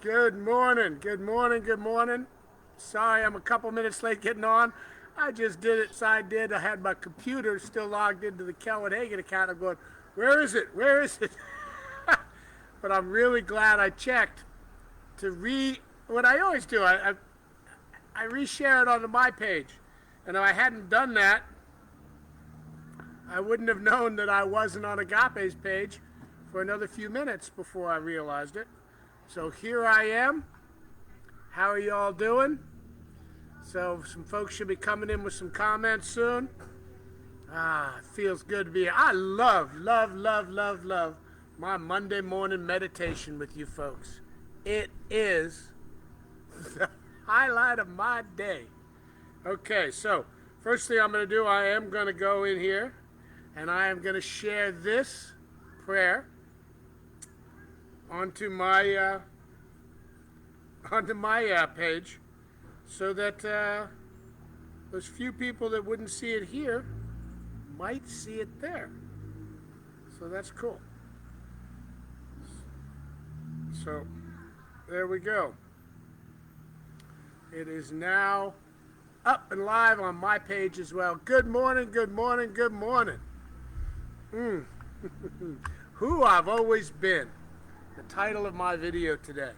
Good morning, good morning, good morning. Sorry I'm a couple minutes late getting on. I just did it, so I did. I had my computer still logged into the Kelvin Hagen account. I'm going, where is it? Where is it? But I'm really glad I checked to what I always do. I reshare it onto my page. And if I hadn't done that, I wouldn't have known that I wasn't on Agape's page for another few minutes before I realized it. So here I am. How are you all doing? So some folks should be coming in with some comments soon. It feels good to be here. I love my Monday morning meditation with you folks. It is the highlight of my day. Okay, so first thing I'm going to do, I am going to go in here and I am going to share this prayer onto my page, so that those few people that wouldn't see it here might see it there. So that's cool. So there we go. It is now up and live on my page as well. Good morning, good morning, good morning. Who I've always been. The title of my video today.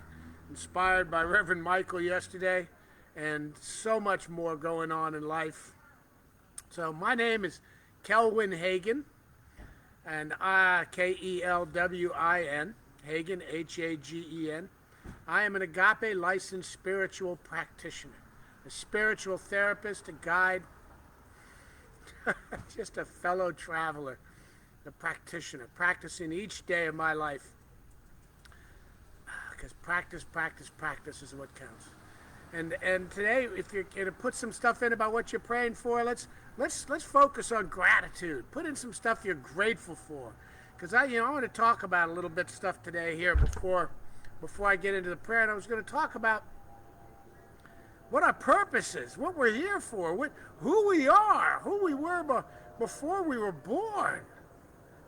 Inspired by Reverend Michael yesterday, and so much more going on in life. So my name is Kelvin Hagen, and Kelwin, Hagen, Hagen. I am an Agape licensed spiritual practitioner, a spiritual therapist, a guide, just a fellow traveler, a practitioner, practicing each day of my life. Because practice is what counts. And today, if you're going to put some stuff in about what you're praying for, let's focus on gratitude. Put in some stuff you're grateful for, because I want to talk about a little bit of stuff today here before I get into the prayer. And I was going to talk about what our purpose is, what we're here for, who we are, who we were before we were born.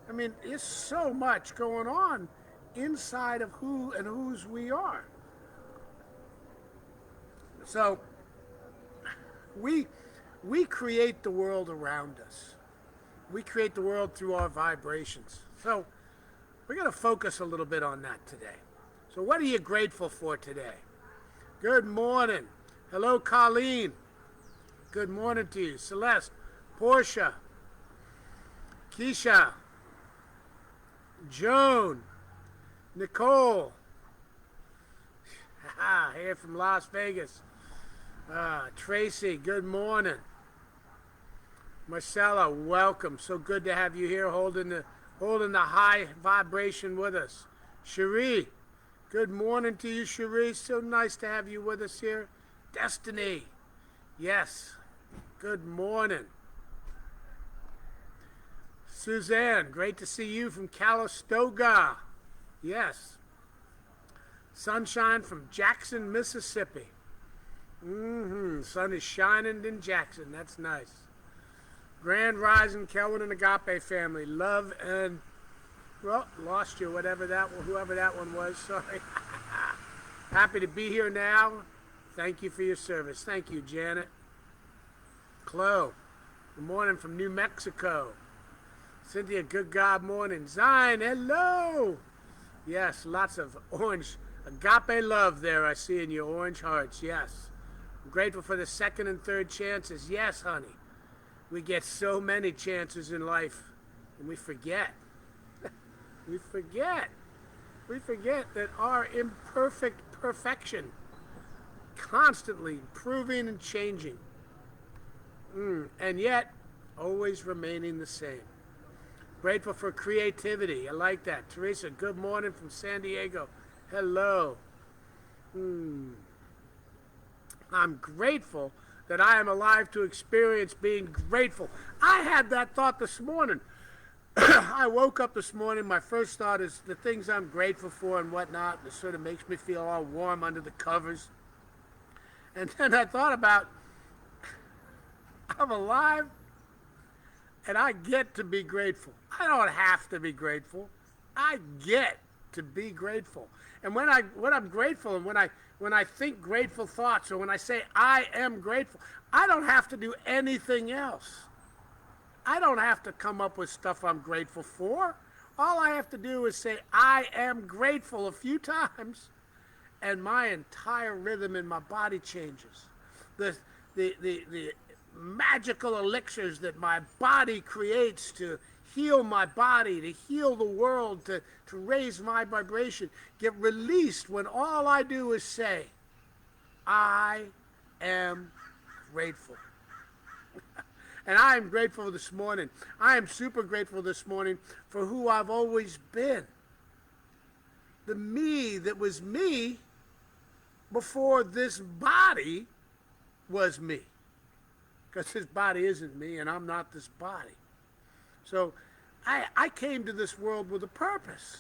I mean, there's so much going on inside of who and whose we are. So we create the world around us. We create the world through our vibrations. So we're going to focus a little bit on that today. So what are you grateful for today? Good morning. Hello, Colleen. Good morning to you. Celeste, Portia, Keisha, Joan, Nicole, here from Las Vegas. Tracy, good morning. Marcella, welcome. So good to have you here, holding the high vibration with us. Cherie, good morning to you, Cherie. So nice to have you with us here. Destiny, yes, good morning. Suzanne, great to see you from Calistoga. Yes. Sunshine from Jackson, Mississippi. Sun is shining in Jackson. That's nice. Grand Rising, Kelvin and Agape family. Love and, well, lost you, whoever that one was. Sorry. Happy to be here now. Thank you for your service. Thank you, Janet. Chloe, good morning from New Mexico. Cynthia, good God morning. Zion, hello. Yes, lots of orange agape love there I see in your orange hearts. Yes. I'm grateful for the second and third chances. Yes, honey. We get so many chances in life, and we forget. We forget that our imperfect perfection, constantly improving and changing, and yet always remaining the same. Grateful for creativity. I like that. Teresa, good morning from San Diego. Hello. I'm grateful that I am alive to experience being grateful. I had that thought this morning. I woke up this morning, my first thought is the things I'm grateful for and whatnot. It sort of makes me feel all warm under the covers. And then I thought about, I'm alive and I get to be grateful. I don't have to be grateful. I get to be grateful. And when I'm grateful, and when I think grateful thoughts, or when I say I am grateful, I don't have to do anything else. I don't have to come up with stuff I'm grateful for. All I have to do is say I am grateful a few times, and my entire rhythm in my body changes. The magical elixirs that my body creates to heal my body, to heal the world, to raise my vibration, get released when all I do is say, I am grateful. And I am grateful this morning. I am super grateful this morning for who I've always been. The me that was me before this body was me. Because this body isn't me, and I'm not this body. So I came to this world with a purpose.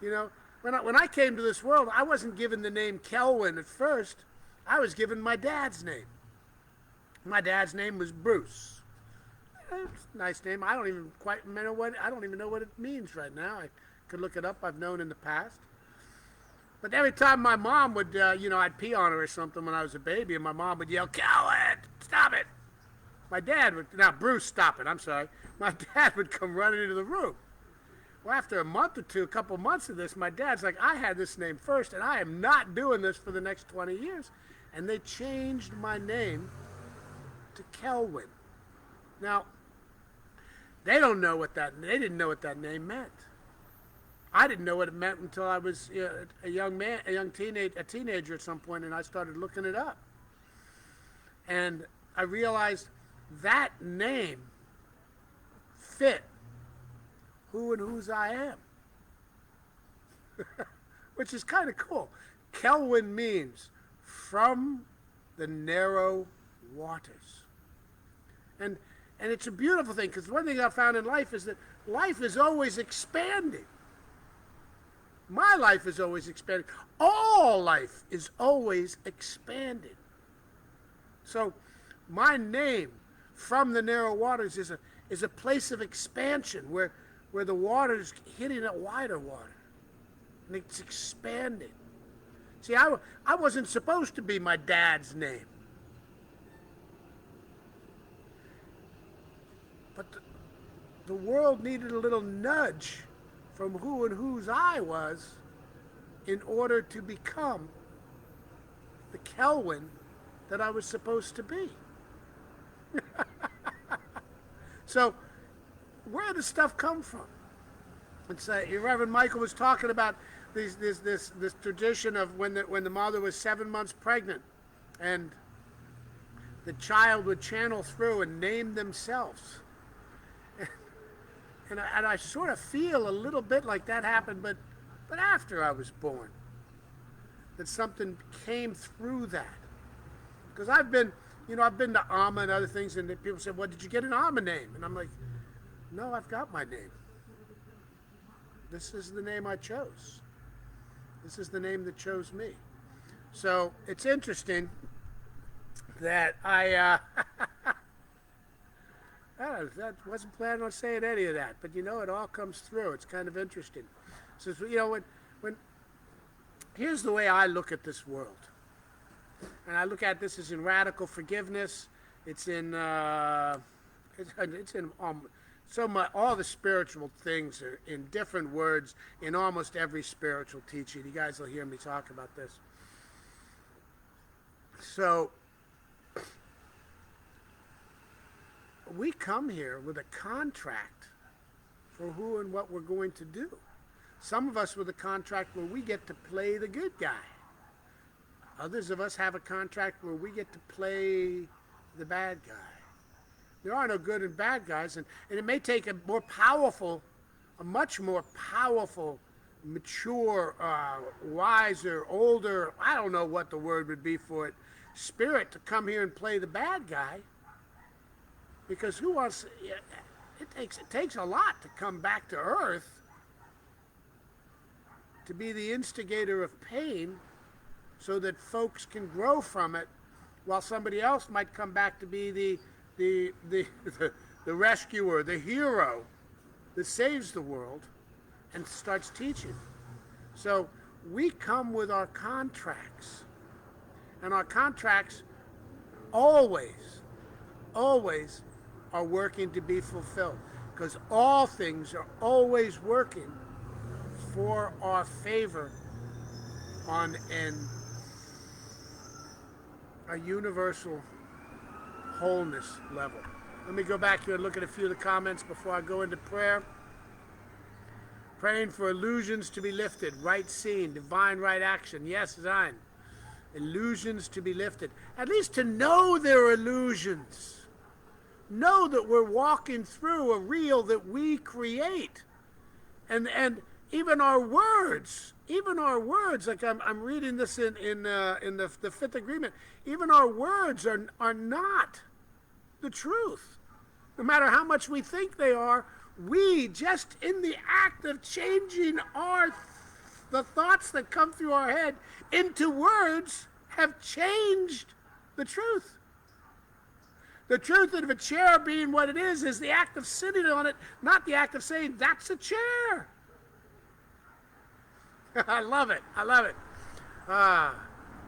You know, when I came to this world, I wasn't given the name Kelwin at first. I was given my dad's name. My dad's name was Bruce. It's a nice name. I don't even know what it means right now. I could look it up. I've known in the past. But every time my mom would, I'd pee on her or something when I was a baby, and my mom would yell, "Kelwin, stop it!" My dad would, now Bruce, stop it, I'm sorry. My dad would come running into the room. Well, after a month or two, a couple months of this, my dad's like, I had this name first, and I am not doing this for the next 20 years. And they changed my name to Kelwin. Now, they didn't know what that name meant. I didn't know what it meant until I was a teenager at some point, and I started looking it up. And I realized that name fit who and whose I am. Which is kind of cool. Kelwin means from the narrow waters. And it's a beautiful thing, because one thing I found in life is that life is always expanding. My life is always expanding. All life is always expanding. So my name, from the narrow waters, is a place of expansion where the water's hitting a wider water. And it's expanding. See, I wasn't supposed to be my dad's name. But the world needed a little nudge from who and whose I was in order to become the Kelwin that I was supposed to be. So, where does stuff come from? It's Reverend Michael was talking about this tradition of when the mother was 7 months pregnant, and the child would channel through and name themselves. And I sort of feel a little bit like that happened, but after I was born, that something came through that. Because I've been to Amma and other things, and people say, "Well, did you get an Amma name?" And I'm like, "No, I've got my name. This is the name I chose. This is the name that chose me." So it's interesting that I wasn't planning on saying any of that, but it all comes through. It's kind of interesting. So when here's the way I look at this world, and I look at this as in radical forgiveness. It's in so much. All the spiritual things are in different words in almost every spiritual teaching. You guys will hear me talk about this. So we come here with a contract for who and what we're going to do. Some of us with a contract where we get to play the good guy. Others of us have a contract where we get to play the bad guy. There are no good and bad guys, and it may take a much more powerful, mature, wiser, older, I don't know what the word would be for it, spirit to come here and play the bad guy. Because who wants? It takes a lot to come back to Earth to be the instigator of pain, so that folks can grow from it, while somebody else might come back to be the rescuer, the hero that saves the world and starts teaching. So we come with our contracts. And our contracts always, always are working to be fulfilled. Because all things are always working for our favor on a universal wholeness level. Let me go back here and look at a few of the comments before I go into prayer. Praying for illusions to be lifted, right seeing, divine right action. Yes, Zion. Illusions to be lifted. At least to know they're illusions. Know that we're walking through a real that we create. And even our words, like I'm reading this in the Fifth Agreement, even our words are not the truth. No matter how much we think they are, we just in the act of changing the thoughts that come through our head into words have changed the truth. The truth of a chair being what it is the act of sitting on it, not the act of saying, that's a chair. I love it. I love it.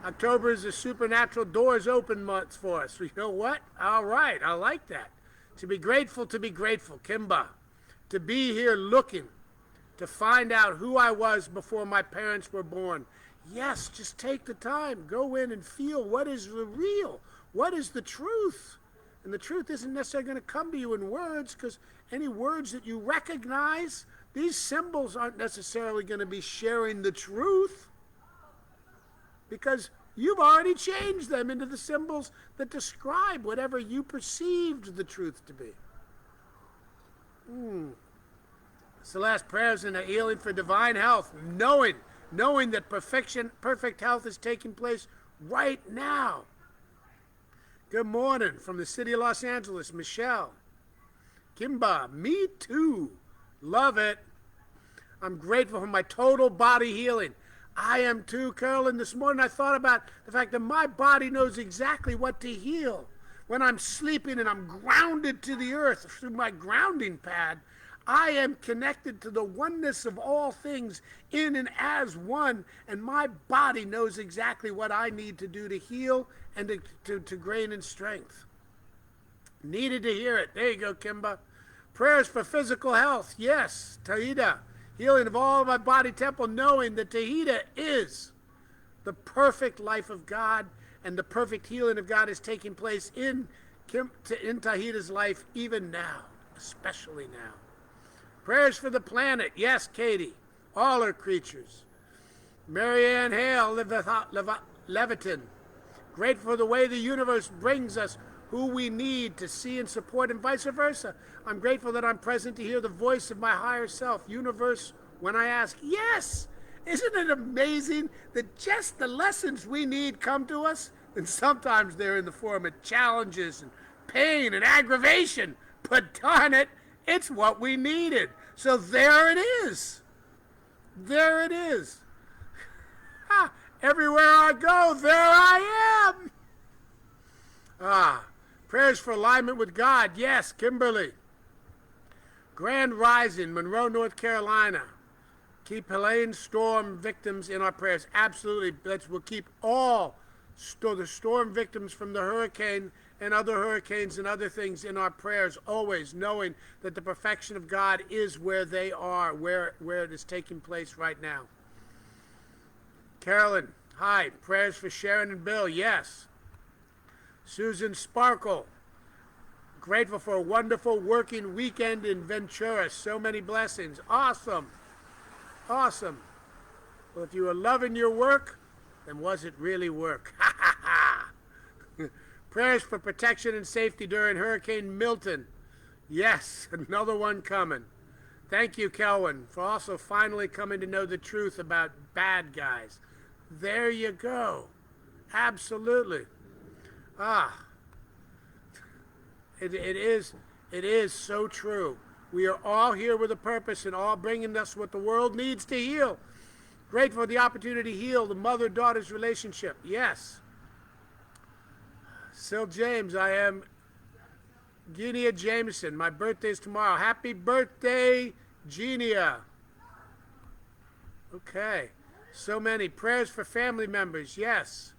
October is the supernatural doors open month for us. You know what? All right. I like that. To be grateful, Kimba. To be here looking, to find out who I was before my parents were born. Yes, just take the time. Go in and feel what is the real. What is the truth? And the truth isn't necessarily going to come to you in words, because any words that you recognize, these symbols aren't necessarily going to be sharing the truth, because you've already changed them into the symbols that describe whatever you perceived the truth to be. It's the last prayers in a healing for divine health, knowing that perfect health is taking place right now. Good morning from the city of Los Angeles, Michelle. Kimba, me too. Love it. I'm grateful for my total body healing. I am too, Carolyn. This morning I thought about the fact that my body knows exactly what to heal. When I'm sleeping and I'm grounded to the earth through my grounding pad, I am connected to the oneness of all things in and as one, and my body knows exactly what I need to do to heal and to gain in strength. Needed to hear it. There you go, Kimba. Prayers for physical health. Yes, Tahida. Healing of all of my body temple, knowing that Tahida is the perfect life of God, and the perfect healing of God is taking place in Tahida's life even now, especially now. Prayers for the planet. Yes, Katie. All her creatures. Marianne Hale, Leviton. Grateful for the way the universe brings us who we need to see and support, and vice versa. I'm grateful that I'm present to hear the voice of my higher self, universe, when I ask. Yes! Isn't it amazing that just the lessons we need come to us? And sometimes they're in the form of challenges and pain and aggravation. But darn it, it's what we needed. So there it is. There it is. Ha! Everywhere I go, there I am. Prayers for alignment with God. Yes, Kimberly. Grand Rising, Monroe, North Carolina. Keep Helene storm victims in our prayers. Absolutely. We'll keep all the storm victims from the hurricane and other hurricanes and other things in our prayers, always knowing that the perfection of God is where they are, where it is taking place right now. Carolyn, hi. Prayers for Sharon and Bill. Yes. Susan Sparkle. Grateful for a wonderful working weekend in Ventura. So many blessings. Awesome. Awesome. Well, if you were loving your work, then was it really work? Ha ha ha. Prayers for protection and safety during Hurricane Milton. Yes, another one coming. Thank you, Kelvin, for also finally coming to know the truth about bad guys. There you go. Absolutely. It is so true. We are all here with a purpose and all bringing us what the world needs to heal. Grateful for the opportunity to heal the mother-daughter's relationship. Yes. Sil James, I am Genia Jameson. My birthday is tomorrow. Happy birthday, Genia. Okay. So many prayers for family members. Yes.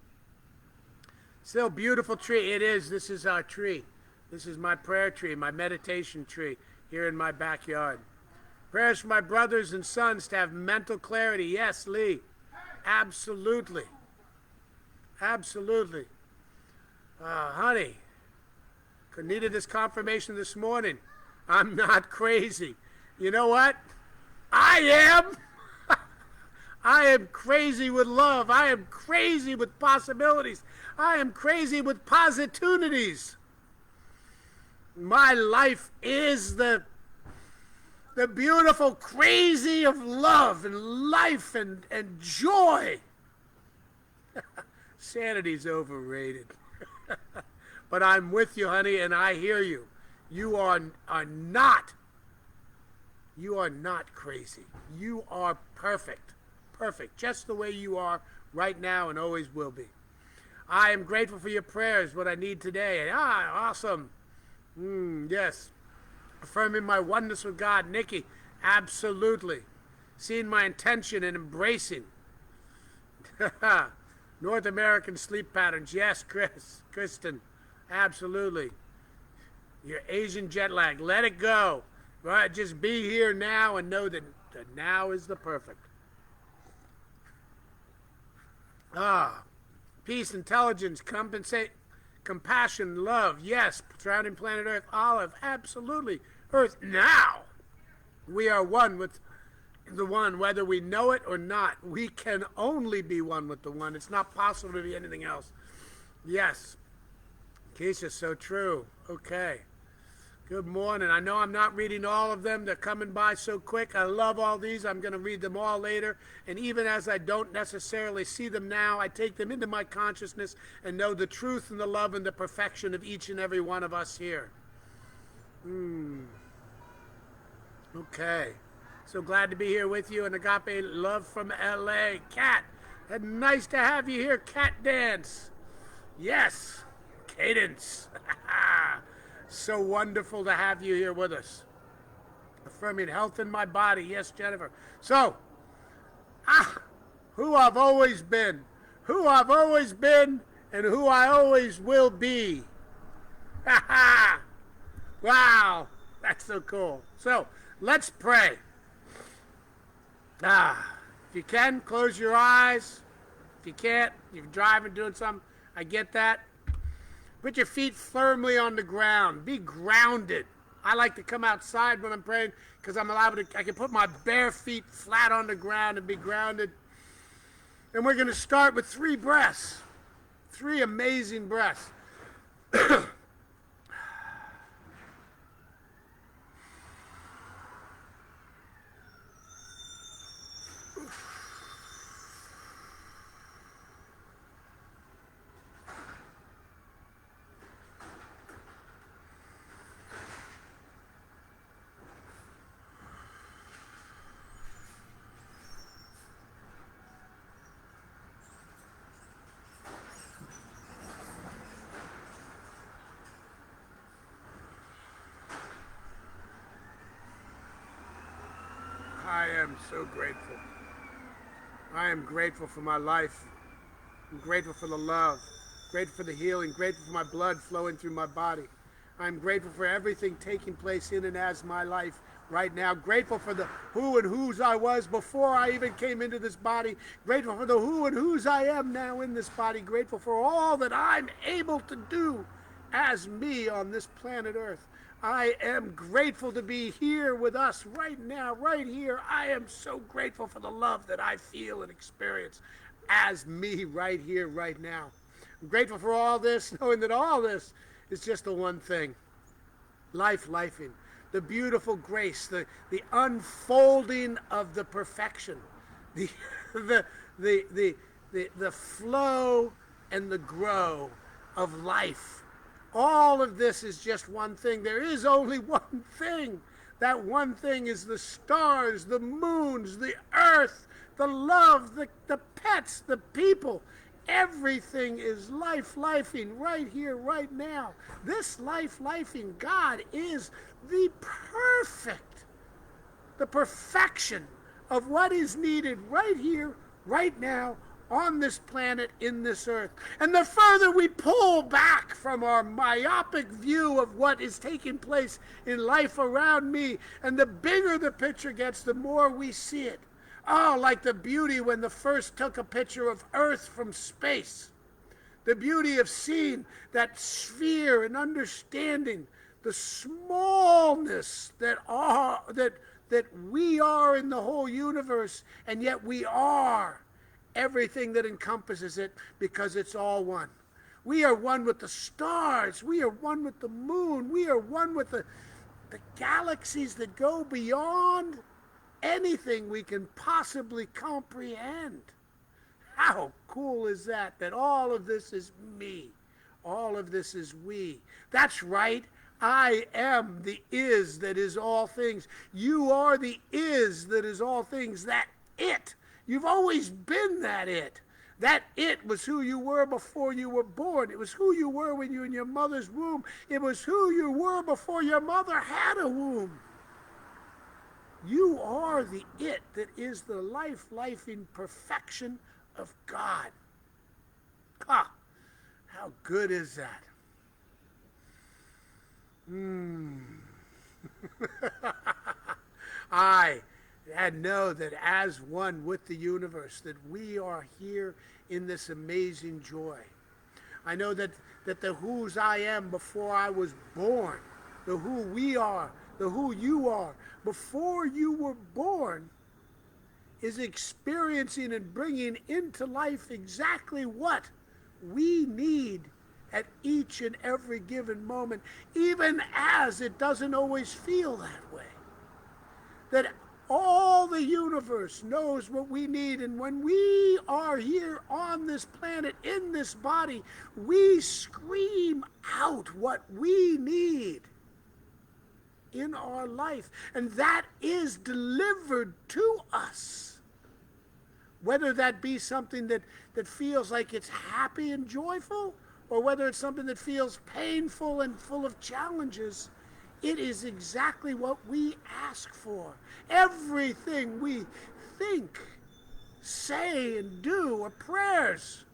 Still beautiful tree. It is. This is our tree. This is my prayer tree, my meditation tree here in my backyard. Prayers for my brothers and sons to have mental clarity. Yes, Lee. Absolutely. Absolutely. Honey, needed this confirmation this morning. I'm not crazy. You know what? I am. I am crazy with love. I am crazy with possibilities. I am crazy with positunities. My life is the beautiful crazy of love and life and joy. Sanity's overrated. But I'm with you, honey, and I hear you. You are not crazy. You are perfect. Perfect. Just the way you are right now and always will be. I am grateful for your prayers, what I need today. Awesome. Yes. Affirming my oneness with God. Nikki, absolutely. Seeing my intention and embracing. North American sleep patterns. Yes, Kristen. Absolutely. Your Asian jet lag. Let it go. Right? Just be here now and know that now is the perfect. Peace, intelligence, compassion, love. Yes, surrounding planet Earth. Olive, absolutely. Earth, now. We are one with the one, whether we know it or not. We can only be one with the one. It's not possible to be anything else. Yes. Keisha, so true. Okay. Good morning. I know I'm not reading all of them. They're coming by so quick. I love all these. I'm going to read them all later. And even as I don't necessarily see them now, I take them into my consciousness and know the truth and the love and the perfection of each and every one of us here. Okay. So glad to be here with you. And Agape love from LA. Kat, nice to have you here. Cat Dance. Yes. Cadence. So wonderful to have you here with us. Affirming health in my body. Yes, Jennifer. So, who I've always been. Who I've always been and who I always will be. Wow. That's so cool. So, let's pray. If you can, close your eyes. If you can't, you're driving, doing something, I get that. Put your feet firmly on the ground. Be grounded. I like to come outside when I'm praying because I'm allowed to, I can put my bare feet flat on the ground and be grounded. And we're going to start with 3 breaths. 3 amazing breaths. I am so grateful. I am grateful for my life. I'm grateful for the love. Grateful for the healing. Grateful for my blood flowing through my body. I'm grateful for everything taking place in and as my life right now. Grateful for the who and whose I was before I even came into this body. Grateful for the who and whose I am now in this body. Grateful for all that I'm able to do as me on this planet Earth. I am grateful to be here with us right now, right here. I am so grateful for the love that I feel and experience as me right here, right now. I'm grateful for all this, knowing that all this is just the one thing. Lifing. The beautiful grace, the unfolding of the perfection, the flow and the grow of life. All of this is just one thing. There is only one thing. That one thing is the stars, the moons, the earth, the love, the pets, the people. Everything is lifing right here, right now. This lifing God is the perfection of what is needed right here, right now on this planet, in this earth. And the further we pull back from our myopic view of what is taking place in life around me, and the bigger the picture gets, the more we see it. Oh, like the beauty when the first took a picture of Earth from space. The beauty of seeing that sphere and understanding the smallness that we are in the whole universe, and yet we are everything that encompasses it, because it's all one. We are one with the stars. We are one with the moon. We are one with the galaxies that go beyond anything we can possibly comprehend. How cool is that? That all of this is me. All of this is we. That's right. I am the is that is all things. You are the is that is all things. That it. You've always been that it. That it was who you were before you were born. It was who you were when you were in your mother's womb. It was who you were before your mother had a womb. You are the it that is the life in perfection of God. Ah, how good is that? I know that as one with the universe, that we are here in this amazing joy. I know that the whose I am before I was born, the who we are, the who you are, before you were born, is experiencing and bringing into life exactly what we need at each and every given moment, even as it doesn't always feel that way. That all the universe knows what we need, and when we are here on this planet, in this body, we scream out what we need in our life, and that is delivered to us. Whether that be something that feels like it's happy and joyful, or whether it's something that feels painful and full of challenges, it is exactly what we ask for. Everything we think, say, and do are prayers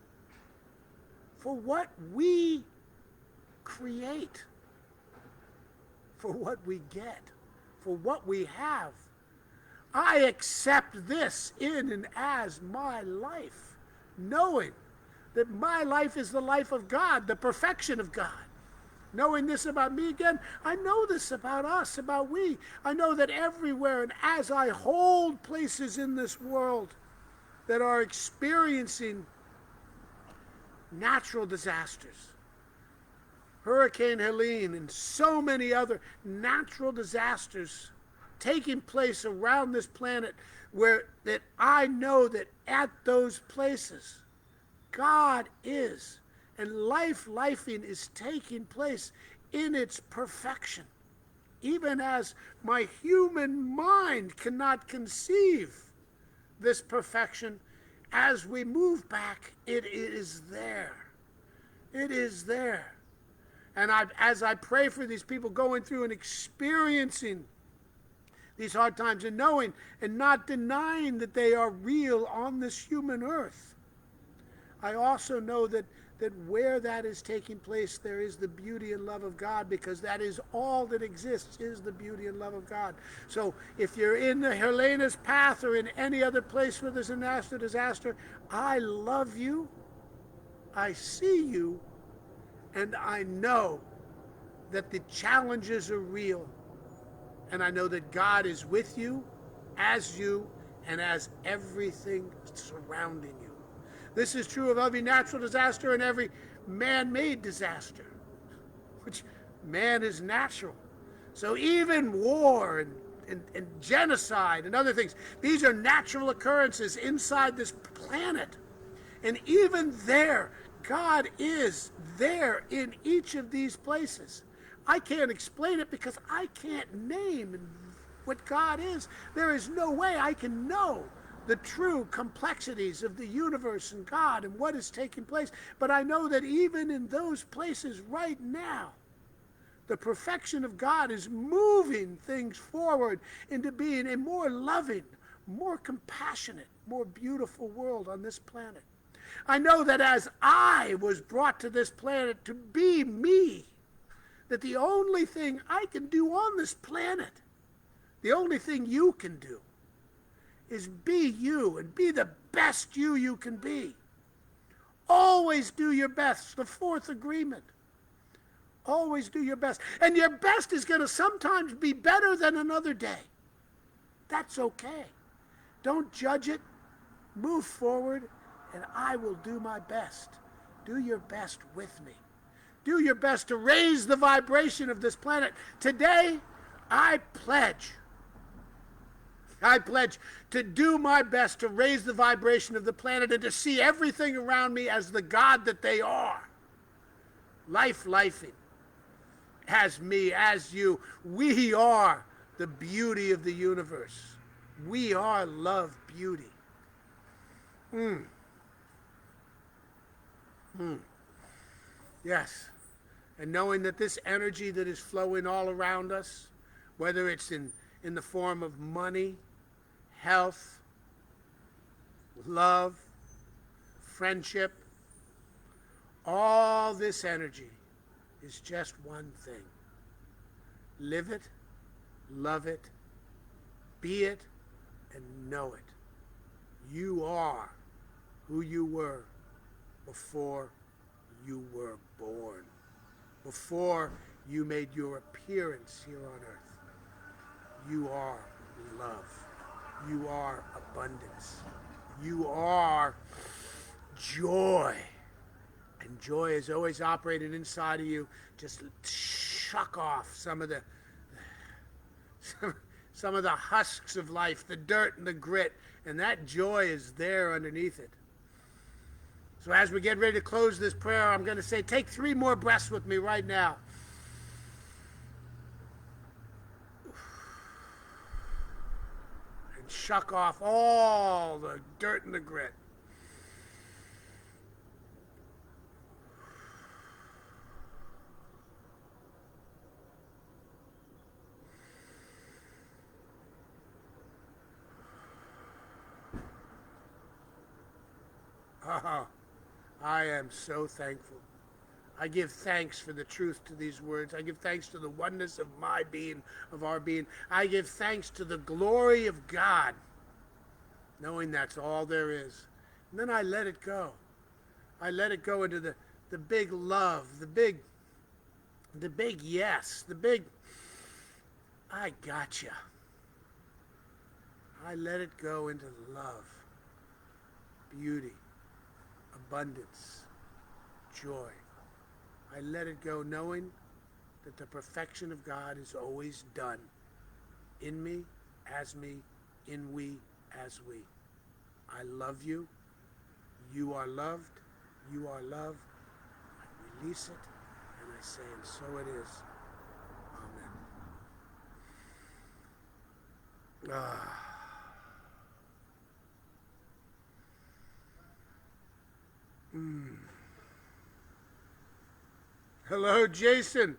for what we create, for what we get, for what we have. I accept this in and as my life, knowing that my life is the life of God, the perfection of God. Knowing this about me again, I know this about us, about we. I know that everywhere, and as I hold places in this world that are experiencing natural disasters, Hurricane Helene and so many other natural disasters taking place around this planet, where that I know that at those places, God is. And lifing is taking place in its perfection. Even as my human mind cannot conceive this perfection, as we move back, it is there. It is there. And as I pray for these people going through and experiencing these hard times, and knowing and not denying that they are real on this human earth, I also know that where that is taking place, there is the beauty and love of God, because that is all that exists, is the beauty and love of God. So if you're in the Helena's path or in any other place where there's a natural disaster, I love you, I see you, and I know that the challenges are real. And I know that God is with you, and as everything surrounding you. This is true of every natural disaster and every man-made disaster, which man is natural. So even war and genocide and other things, these are natural occurrences inside this planet. And even there, God is there in each of these places. I can't explain it because I can't name what God is. There is no way I can know the true complexities of the universe and God and what is taking place. But I know that even in those places right now, the perfection of God is moving things forward into being a more loving, more compassionate, more beautiful world on this planet. I know that as I was brought to this planet to be me, that the only thing I can do on this planet, the only thing you can do, is be you and be the best you can be. Always do your best. The fourth agreement. Always do your best. And your best is going to sometimes be better than another day. That's okay. Don't judge it. Move forward, and I will do my best. Do your best with me. Do your best to raise the vibration of this planet. Today, I pledge to do my best to raise the vibration of the planet and to see everything around me as the God that they are. Lifing. As me, as you. We are the beauty of the universe. We are love, beauty. Yes. And knowing that this energy that is flowing all around us, whether it's in the form of money, health, love, friendship, all this energy is just one thing. Live it, love it, be it, and know it. You are who you were before you were born, before you made your appearance here on earth. You are love. You are abundance. You are joy. And joy is always operating inside of you. Just shuck off some of the husks of life, the dirt and the grit, and that joy is there underneath it. So as we get ready to close this prayer, I'm going to say, take 3 more breaths with me right now. And shuck off all the dirt and the grit. I am so thankful. I give thanks for the truth to these words. I give thanks to the oneness of my being, of our being. I give thanks to the glory of God, knowing that's all there is. And then I let it go. I let it go into the big love, the big yes, the big, I gotcha. I let it go into love, beauty, abundance, joy. I let it go knowing that the perfection of God is always done in me, in we, as we. I love you. You are loved. You are love. I release it, and I say, and so it is. Amen. Hello, Jason.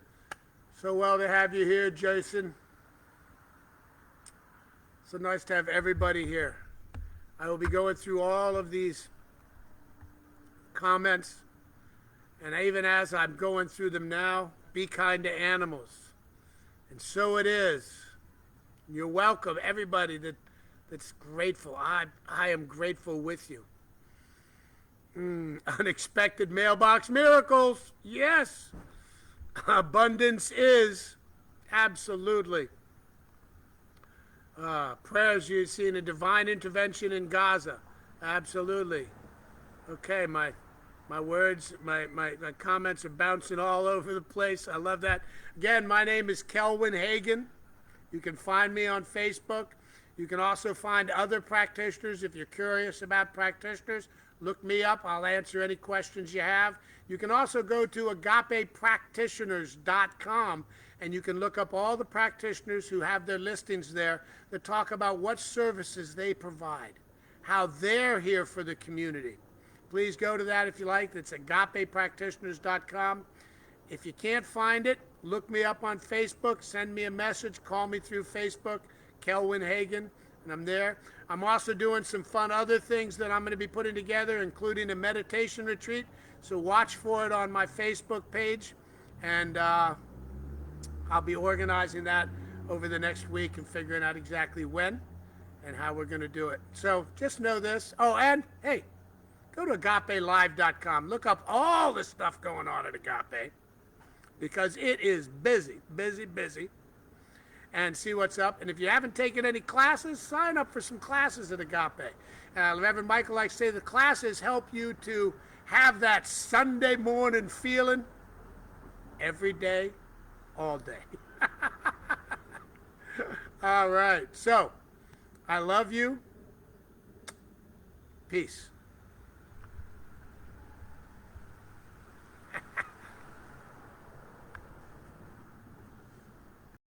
So well to have you here, Jason. So nice to have everybody here. I will be going through all of these comments, and even as I'm going through them now, be kind to animals. And so it is. You're welcome, everybody that's grateful. I am grateful with you. Unexpected mailbox miracles. Yes. Abundance is. Absolutely. Prayers you've seen a divine intervention in Gaza. Absolutely. Okay, my words, my comments are bouncing all over the place. I love that. Again, my name is Kelwin Hagan. You can find me on Facebook. You can also find other practitioners if you're curious about practitioners. Look me up. I'll answer any questions you have. You can also go to agapepractitioners.com, and you can look up all the practitioners who have their listings there that talk about what services they provide, how they're here for the community. Please go to that if you like. It's agapepractitioners.com. If you can't find it, look me up on Facebook, send me a message, call me through Facebook, Kelwin Hagan, and I'm there. I'm also doing some fun other things that I'm going to be putting together, including a meditation retreat. So watch for it on my Facebook page. And I'll be organizing that over the next week and figuring out exactly when and how we're going to do it. So just know this. Oh, and hey, go to agapelive.com. Look up all the stuff going on at Agape because it is busy, busy, busy. And see what's up. And if you haven't taken any classes, sign up for some classes at Agape. Reverend Michael likes to say the classes help you to have that Sunday morning feeling every day, all day. All right. So, I love you. Peace.